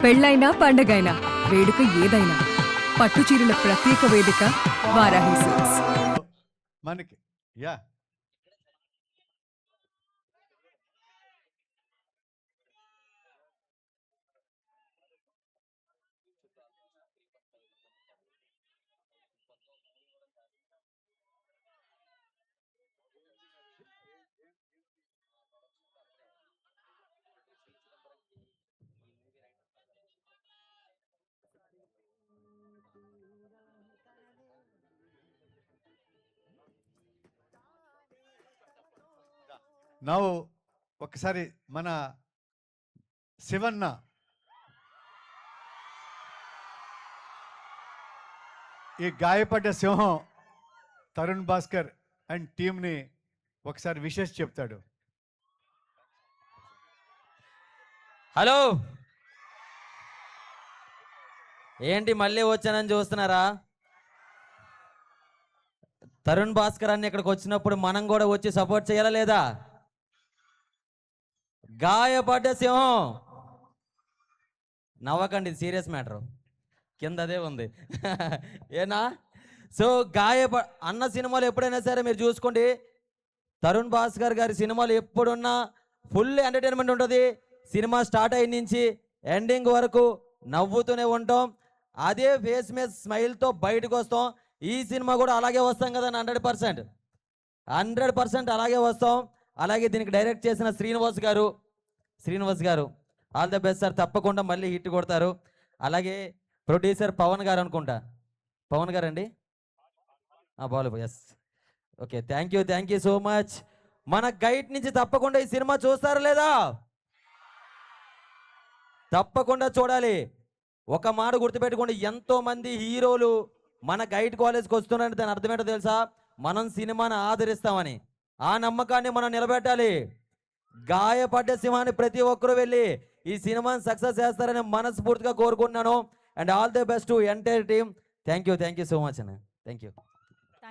పెళ్ళైనా పండగైనా వేడుక ఏదైనా పట్టు చీరల ప్రత్యేక వేదిక వారాహి సిల్క్స్. మనకి యా నవ్వు ఒకసారి మన శివన్న ఈ గాయపడ్డ సింహం తరుణ్ భాస్కర్ అండ్ టీంని ఒకసారి విశేష చెప్తాడు. హలో, ఏంటి మళ్ళీ వచ్చానని చూస్తున్నారా? తరుణ్ భాస్కర్ అన్ని ఇక్కడికి వచ్చినప్పుడు మనం కూడా వచ్చి సపోర్ట్ చేయాలా లేదా? గాయపడ్డ సింహం, నవ్వకండి, సీరియస్ మ్యాటర్, కింద అదే ఉంది ఏనా? సో అన్న సినిమాలు ఎప్పుడైనా సరే మీరు చూసుకోండి, తరుణ్ భాస్కర్ గారి సినిమాలు ఎప్పుడున్నా ఫుల్ ఎంటర్టైన్మెంట్ ఉంటుంది. సినిమా స్టార్ట్ అయిన నుంచి ఎండింగ్ వరకు నవ్వుతూనే ఉంటాం, అదే ఫేస్ మీద స్మైల్తో బయటకు వస్తాం. ఈ సినిమా కూడా అలాగే వస్తాం కదా, 100% అలాగే వస్తాం. అలాగే దీనికి డైరెక్ట్ చేసిన శ్రీనివాస్ గారు ఆల్ ద బెస్ట్ సార్, తప్పకుండా మళ్ళీ హిట్ కొడతారు. అలాగే ప్రొడ్యూసర్ పవన్ గారు అనుకుంటా, పవన్ గారు అండి, Balu, yes, okay, thank you so much. మన గైడ్ నుంచి తప్పకుండా ఈ సినిమా చూస్తారా లేదా? తప్పకుండా చూడాలి. ఒక మాట గుర్తుపెట్టుకోండి, ఎంతో మంది హీరోలు మన గైడ్ కాలేజ్కి వస్తున్నారని దాని అర్థమేంటో తెలుసా? మనం సినిమాని ఆదరిస్తామని. ఆ నమ్మకాన్ని మనం నిలబెట్టాలి. గాయపడ్డ సింహాన్ని ప్రతి ఒక్కరూ వెళ్ళి ఈ సినిమాని సక్సెస్ చేస్తారని మనస్ఫూర్తిగా కోరుకుంటున్నాను. And all the best to entire team. Thank you so much అన్న, థ్యాంక్ యూ.